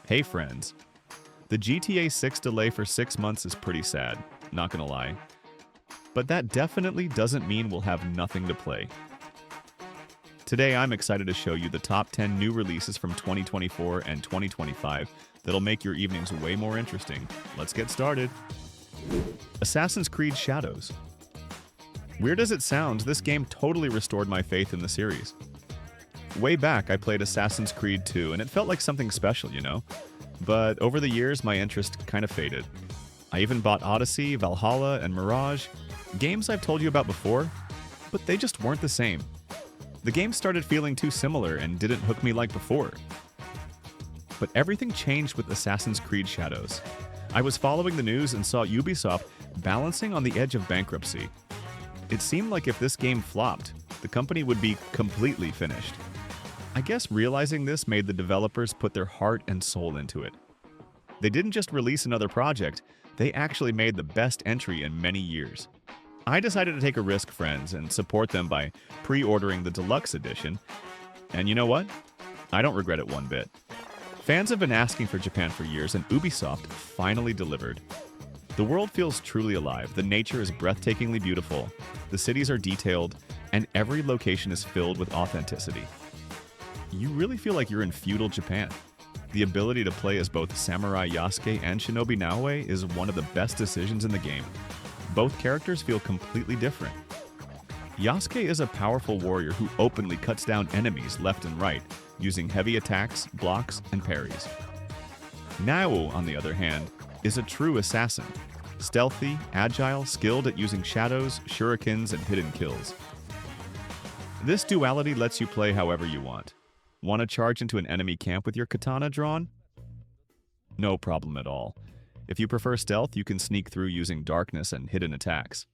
Hey friends, the GTA 6 delay for 6 months is pretty sad, not gonna lie. But that definitely doesn't mean we'll have nothing to play. Today I'm excited to show you the top 10 new releases from 2024 and 2025 that'll make your evenings way more interesting. Let's get started. Assassin's Creed Shadows. Weird as it sounds, this game totally restored my faith in the series. Way back, I played Assassin's Creed 2, and it felt like something special, you know? But over the years, my interest kind of faded. I even bought Odyssey, Valhalla, and Mirage, games I've told you about before, but they just weren't the same. The game started feeling too similar and didn't hook me like before. But everything changed with Assassin's Creed Shadows. I was following the news and saw Ubisoft balancing on the edge of bankruptcy. It seemed like if this game flopped, the company would be completely finished. I guess realizing this made the developers put their heart and soul into it. They didn't just release another project, they actually made the best entry in many years. I decided to take a risk, friends, and support them by pre-ordering the deluxe edition. And you know what? I don't regret it one bit. Fans have been asking for Japan for years, and Ubisoft finally delivered. The world feels truly alive, the nature is breathtakingly beautiful, the cities are detailed, and every location is filled with authenticity. You really feel like you're in feudal Japan. The ability to play as both Samurai Yasuke and Shinobi Naoe is one of the best decisions in the game. Both characters feel completely different. Yasuke is a powerful warrior who openly cuts down enemies left and right, using heavy attacks, blocks, and parries. Naoe, on the other hand, is a true assassin. Stealthy, agile, skilled at using shadows, shurikens, and hidden kills. This duality lets you play however you want. Want to charge into an enemy camp with your katana drawn? No problem at all. If you prefer stealth, you can sneak through using darkness and hidden attacks.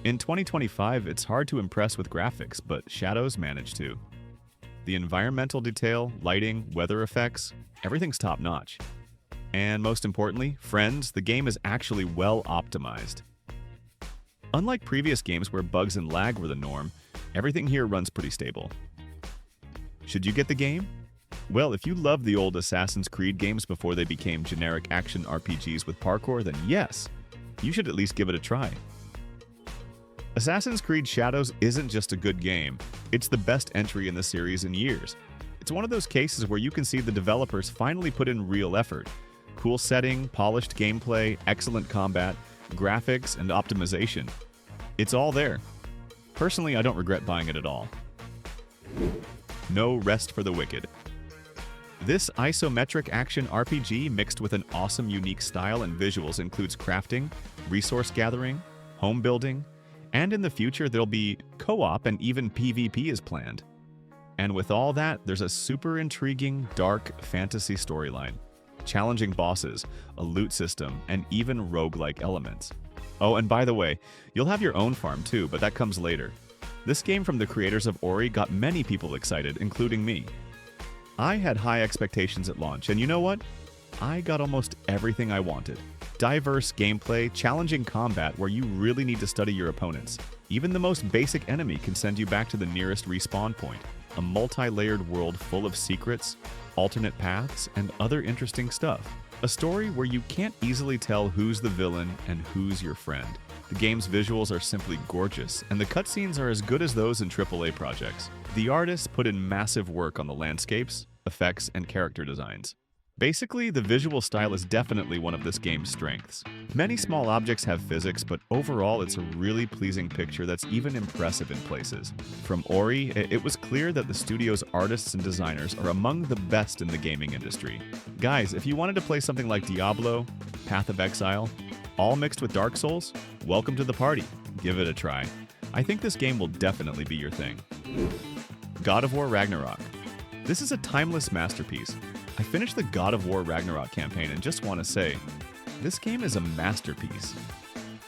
In 2025, it's hard to impress with graphics, but Shadows managed to. The environmental detail, lighting, weather effects, everything's top-notch. And most importantly, friends, the game is actually well optimized. Unlike previous games where bugs and lag were the norm, everything here runs pretty stable. Should you get the game? Well, if you love the old Assassin's Creed games before they became generic action RPGs with parkour, then yes, you should at least give it a try. Assassin's Creed Shadows isn't just a good game, it's the best entry in the series in years. It's one of those cases where you can see the developers finally put in real effort. Cool setting, polished gameplay, excellent combat, graphics, and optimization. It's all there. Personally, I don't regret buying it at all. No Rest for the Wicked. This isometric action RPG mixed with an awesome unique style and visuals includes crafting, resource gathering, home building, and in the future there'll be co-op and even PvP is planned. And with all that, there's a super intriguing, dark fantasy storyline, challenging bosses, a loot system, and even roguelike elements. Oh, and by the way, you'll have your own farm too, but that comes later. This game from the creators of Ori got many people excited, including me. I had high expectations at launch, and you know what? I got almost everything I wanted. Diverse gameplay, challenging combat where you really need to study your opponents. Even the most basic enemy can send you back to the nearest respawn point. A multi-layered world full of secrets, alternate paths, and other interesting stuff. A story where you can't easily tell who's the villain and who's your friend. The game's visuals are simply gorgeous, and the cutscenes are as good as those in AAA projects. The artists put in massive work on the landscapes, effects, and character designs. Basically, the visual style is definitely one of this game's strengths. Many small objects have physics, but overall it's a really pleasing picture that's even impressive in places. From Ori, it was clear that the studio's artists and designers are among the best in the gaming industry. Guys, if you wanted to play something like Diablo, Path of Exile, all mixed with Dark Souls, welcome to the party. Give it a try. I think this game will definitely be your thing. God of War Ragnarok. This is a timeless masterpiece. I finished the God of War Ragnarok campaign and just want to say, this game is a masterpiece.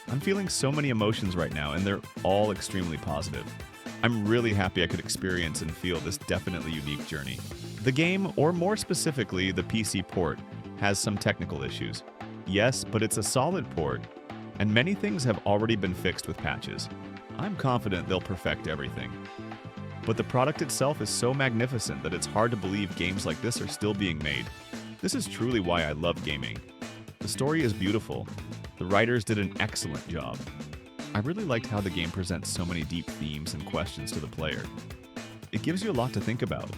I'm feeling so many emotions right now, and they're all extremely positive. I'm really happy I could experience and feel this definitely unique journey. The game, or more specifically the PC port, has some technical issues. Yes, but it's a solid port, and many things have already been fixed with patches. I'm confident they'll perfect everything. But the product itself is so magnificent that it's hard to believe games like this are still being made. This is truly why I love gaming. The story is beautiful. The writers did an excellent job. I really liked how the game presents so many deep themes and questions to the player. It gives you a lot to think about.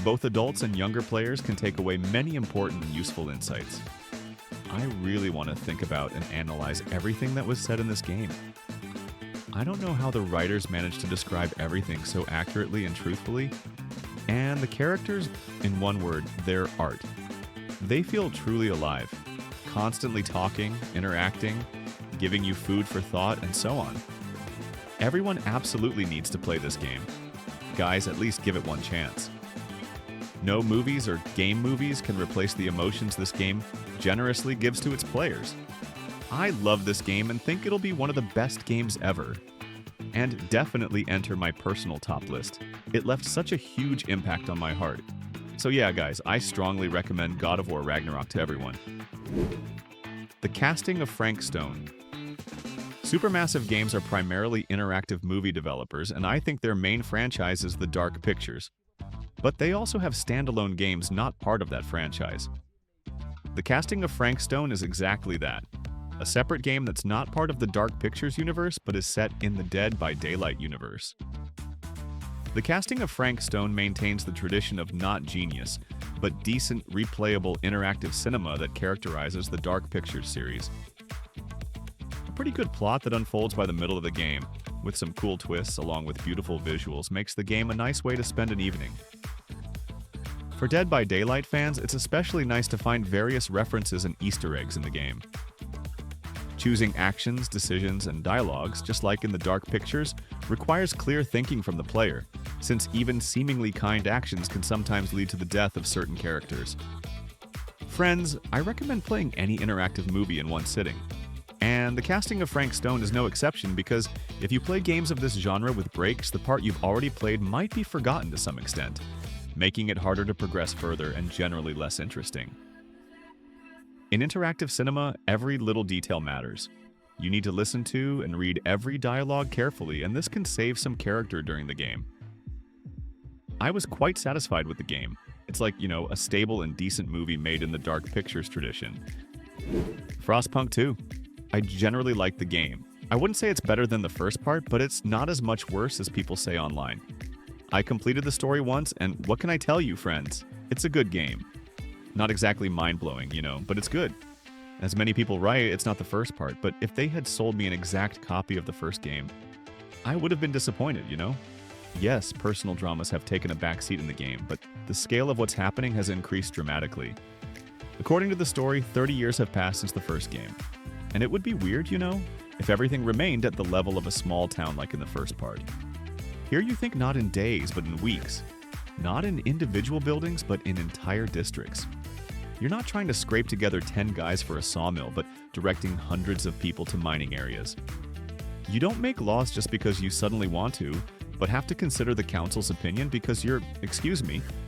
Both adults and younger players can take away many important and useful insights. I really want to think about and analyze everything that was said in this game. I don't know how the writers managed to describe everything so accurately and truthfully. And the characters, in one word, they're art. They feel truly alive, constantly talking, interacting, giving you food for thought, and so on. Everyone absolutely needs to play this game. Guys, at least give it one chance. No movies or game movies can replace the emotions this game generously gives to its players. I love this game and think it'll be one of the best games ever. And definitely enter my personal top list. It left such a huge impact on my heart. So yeah, guys, I strongly recommend God of War Ragnarok to everyone. The casting of Frank Stone. Supermassive Games are primarily interactive movie developers, and I think their main franchise is the Dark Pictures. But they also have standalone games not part of that franchise. The casting of Frank Stone is exactly that. A separate game that's not part of the Dark Pictures universe, but is set in the Dead by Daylight universe. The casting of Frank Stone maintains the tradition of not genius, but decent, replayable interactive cinema that characterizes the Dark Pictures series. A pretty good plot that unfolds by the middle of the game, with some cool twists along with beautiful visuals, makes the game a nice way to spend an evening. For Dead by Daylight fans, it's especially nice to find various references and Easter eggs in the game. Choosing actions, decisions, and dialogues, just like in the Dark Pictures, requires clear thinking from the player, since even seemingly kind actions can sometimes lead to the death of certain characters. Friends, I recommend playing any interactive movie in one sitting. And the casting of Frank Stone is no exception because if you play games of this genre with breaks, the part you've already played might be forgotten to some extent, making it harder to progress further and generally less interesting. In interactive cinema, every little detail matters. You need to listen to and read every dialogue carefully, and this can save some character during the game. I was quite satisfied with the game. It's like, a stable and decent movie made in the Dark Pictures tradition. Frostpunk 2. I generally like the game. I wouldn't say it's better than the first part, but it's not as much worse as people say online. I completed the story once, and what can I tell you, friends? It's a good game. Not exactly mind-blowing, but it's good. As many people write, it's not the first part, but if they had sold me an exact copy of the first game, I would have been disappointed, Yes, personal dramas have taken a backseat in the game, but the scale of what's happening has increased dramatically. According to the story, 30 years have passed since the first game. And it would be weird, if everything remained at the level of a small town like in the first part. Here you think not in days, but in weeks. Not in individual buildings, but in entire districts. You're not trying to scrape together 10 guys for a sawmill, but directing hundreds of people to mining areas. You don't make laws just because you suddenly want to, but have to consider the council's opinion because you're,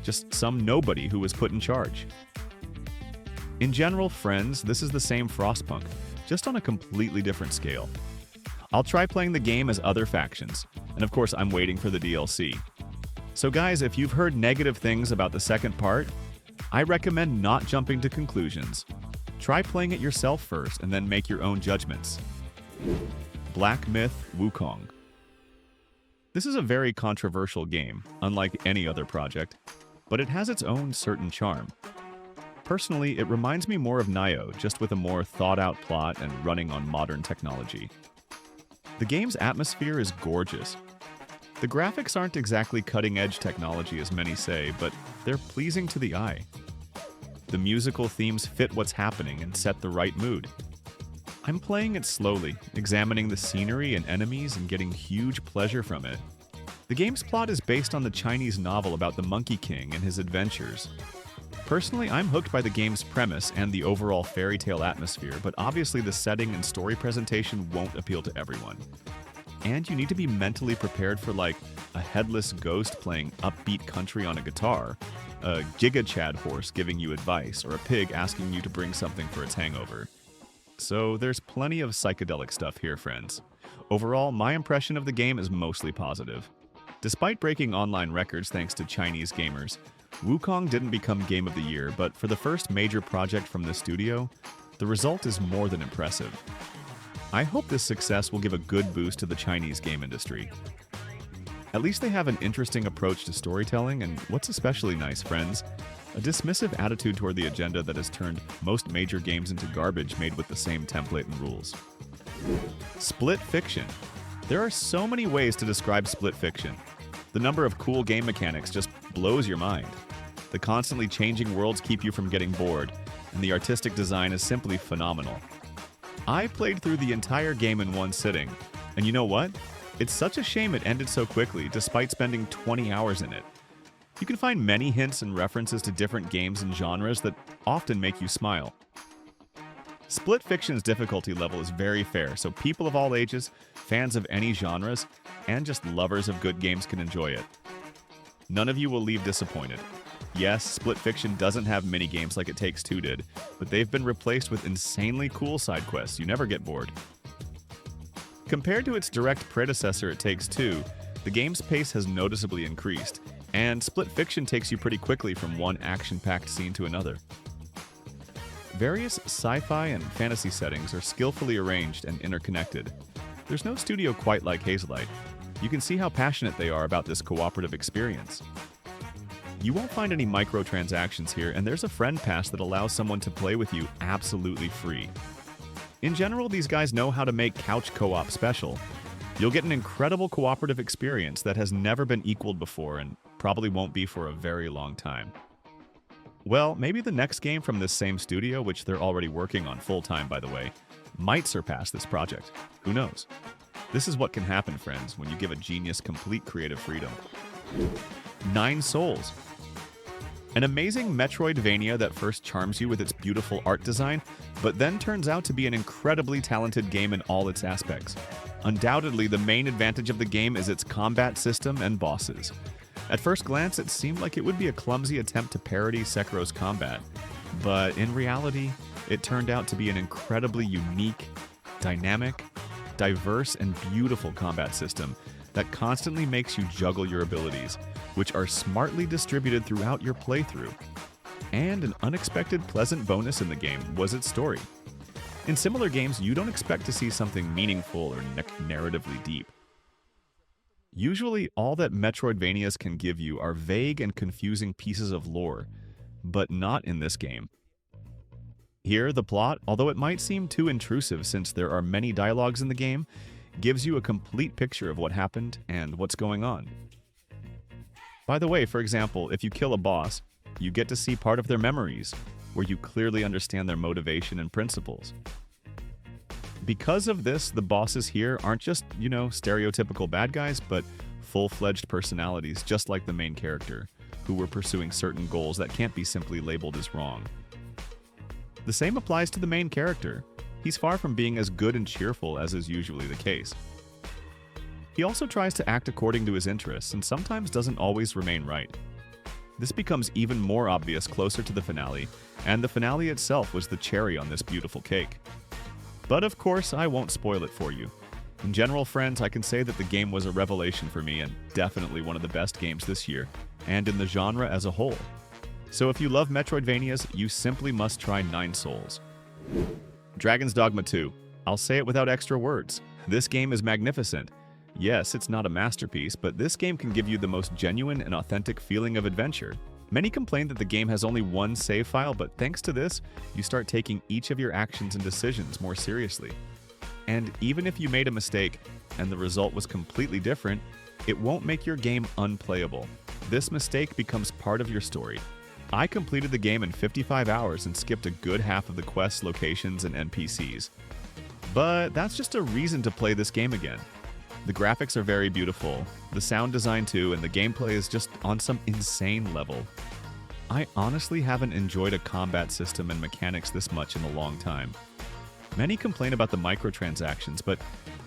just some nobody who was put in charge. In general, friends, this is the same Frostpunk, just on a completely different scale. I'll try playing the game as other factions, and of course I'm waiting for the DLC. So guys, if you've heard negative things about the second part, I recommend not jumping to conclusions. Try playing it yourself first and then make your own judgments. Black Myth Wukong. This is a very controversial game, unlike any other project, but it has its own certain charm. Personally, it reminds me more of Nioh, just with a more thought-out plot and running on modern technology. The game's atmosphere is gorgeous. The graphics aren't exactly cutting-edge technology as many say, but they're pleasing to the eye. The musical themes fit what's happening and set the right mood. I'm playing it slowly, examining the scenery and enemies and getting huge pleasure from it. The game's plot is based on the Chinese novel about the Monkey King and his adventures. Personally, I'm hooked by the game's premise and the overall fairy tale atmosphere, but obviously the setting and story presentation won't appeal to everyone. And you need to be mentally prepared for a headless ghost playing upbeat country on a guitar, a Giga Chad horse giving you advice, or a pig asking you to bring something for its hangover. So there's plenty of psychedelic stuff here, friends. Overall, my impression of the game is mostly positive. Despite breaking online records thanks to Chinese gamers, Wukong didn't become Game of the Year, but for the first major project from the studio, the result is more than impressive. I hope this success will give a good boost to the Chinese game industry. At least they have an interesting approach to storytelling, and what's especially nice, friends, a dismissive attitude toward the agenda that has turned most major games into garbage made with the same template and rules. Split fiction. There are so many ways to describe split fiction. The number of cool game mechanics just blows your mind. The constantly changing worlds keep you from getting bored, and the artistic design is simply phenomenal. I played through the entire game in one sitting, and you know what? It's such a shame it ended so quickly, despite spending 20 hours in it. You can find many hints and references to different games and genres that often make you smile. Split fiction's difficulty level is very fair, so people of all ages, fans of any genres, and just lovers of good games can enjoy it. None of you will leave disappointed. Yes, Split Fiction doesn't have mini-games like It Takes Two did, but they've been replaced with insanely cool side quests. You never get bored. Compared to its direct predecessor, It Takes Two, the game's pace has noticeably increased, and Split Fiction takes you pretty quickly from one action-packed scene to another. Various sci-fi and fantasy settings are skillfully arranged and interconnected. There's no studio quite like Hazelight. You can see how passionate they are about this cooperative experience. You won't find any microtransactions here, and there's a friend pass that allows someone to play with you absolutely free. In general, these guys know how to make couch co-op special. You'll get an incredible cooperative experience that has never been equaled before and probably won't be for a very long time. Well, maybe the next game from this same studio, which they're already working on full-time by the way, might surpass this project. Who knows? This is what can happen, friends, when you give a genius complete creative freedom. 9 Souls. An amazing Metroidvania that first charms you with its beautiful art design, but then turns out to be an incredibly talented game in all its aspects. Undoubtedly, the main advantage of the game is its combat system and bosses. At first glance, it seemed like it would be a clumsy attempt to parody Sekiro's combat, but in reality, it turned out to be an incredibly unique, dynamic, diverse, and beautiful combat system that constantly makes you juggle your abilities, which are smartly distributed throughout your playthrough. And an unexpected pleasant bonus in the game was its story. In similar games, you don't expect to see something meaningful or narratively deep. Usually, all that Metroidvanias can give you are vague and confusing pieces of lore, but not in this game. Here, the plot, although it might seem too intrusive since there are many dialogues in the game, gives you a complete picture of what happened and what's going on. By the way, for example, if you kill a boss, you get to see part of their memories, where you clearly understand their motivation and principles. Because of this, the bosses here aren't just, stereotypical bad guys, but full-fledged personalities just like the main character, who were pursuing certain goals that can't be simply labeled as wrong. The same applies to the main character. He's far from being as good and cheerful as is usually the case. He also tries to act according to his interests and sometimes doesn't always remain right. This becomes even more obvious closer to the finale, and the finale itself was the cherry on this beautiful cake. But of course, I won't spoil it for you. In general, friends, I can say that the game was a revelation for me and definitely one of the best games this year, and in the genre as a whole. So if you love Metroidvanias, you simply must try 9 Souls. Dragon's Dogma 2. I'll say it without extra words. This game is magnificent. Yes, it's not a masterpiece, but this game can give you the most genuine and authentic feeling of adventure. Many complain that the game has only one save file, but thanks to this, you start taking each of your actions and decisions more seriously. And even if you made a mistake and the result was completely different, it won't make your game unplayable. This mistake becomes part of your story. I completed the game in 55 hours and skipped a good half of the quests, locations, and NPCs. But that's just a reason to play this game again. The graphics are very beautiful, the sound design too, and the gameplay is just on some insane level. I honestly haven't enjoyed a combat system and mechanics this much in a long time. Many complain about the microtransactions, but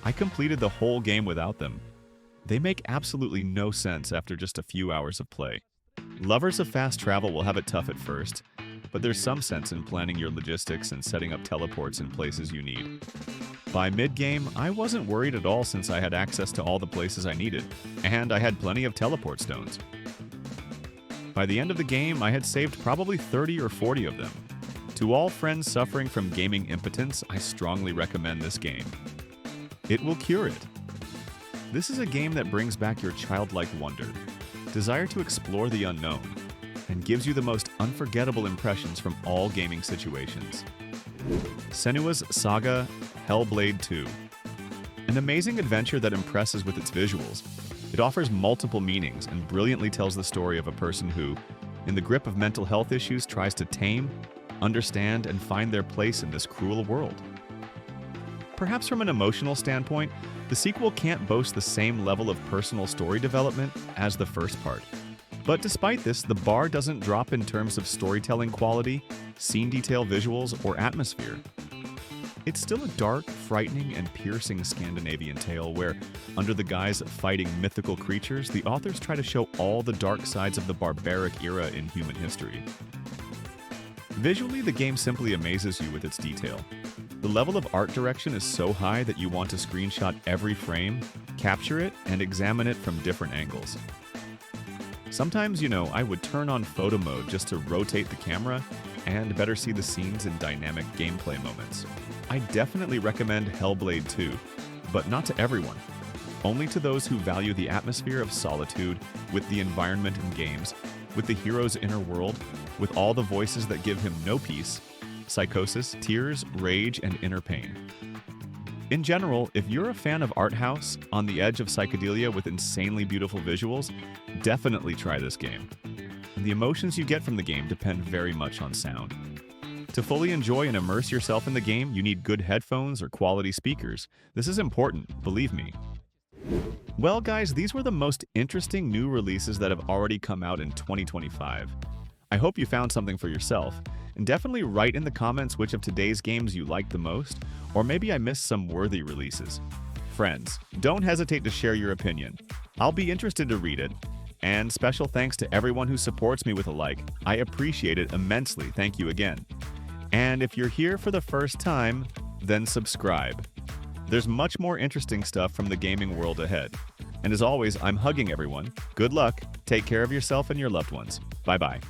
I completed the whole game without them. They make absolutely no sense after just a few hours of play. Lovers of fast travel will have it tough at first, but there's some sense in planning your logistics and setting up teleports in places you need. By mid-game, I wasn't worried at all since I had access to all the places I needed, and I had plenty of teleport stones. By the end of the game, I had saved probably 30 or 40 of them. To all friends suffering from gaming impotence, I strongly recommend this game. It will cure it. This is a game that brings back your childlike wonder, desire to explore the unknown, and gives you the most unforgettable impressions from all gaming situations. Senua's Saga Hellblade 2. An amazing adventure that impresses with its visuals. It offers multiple meanings and brilliantly tells the story of a person who, in the grip of mental health issues, tries to tame, understand, and find their place in this cruel world. Perhaps from an emotional standpoint, the sequel can't boast the same level of personal story development as the first part. But despite this, the bar doesn't drop in terms of storytelling quality, scene detail visuals, or atmosphere. It's still a dark, frightening, and piercing Scandinavian tale where, under the guise of fighting mythical creatures, the authors try to show all the dark sides of the barbaric era in human history. Visually, the game simply amazes you with its detail. The level of art direction is so high that you want to screenshot every frame, capture it, and examine it from different angles. Sometimes, I would turn on photo mode just to rotate the camera and better see the scenes in dynamic gameplay moments. I definitely recommend Hellblade 2, but not to everyone. Only to those who value the atmosphere of solitude with the environment in games, with the hero's inner world, with all the voices that give him no peace, psychosis, tears, rage, and inner pain. In general, if you're a fan of art house, on the edge of psychedelia with insanely beautiful visuals, definitely try this game. And the emotions you get from the game depend very much on sound. To fully enjoy and immerse yourself in the game, you need good headphones or quality speakers. This is important, believe me. Well guys, these were the most interesting new releases that have already come out in 2025. I hope you found something for yourself, and definitely write in the comments which of today's games you liked the most, or maybe I missed some worthy releases. Friends, don't hesitate to share your opinion. I'll be interested to read it. And special thanks to everyone who supports me with a like. I appreciate it immensely. Thank you again. And if you're here for the first time, then subscribe. There's much more interesting stuff from the gaming world ahead. And as always, I'm hugging everyone. Good luck, take care of yourself and your loved ones. Bye-bye.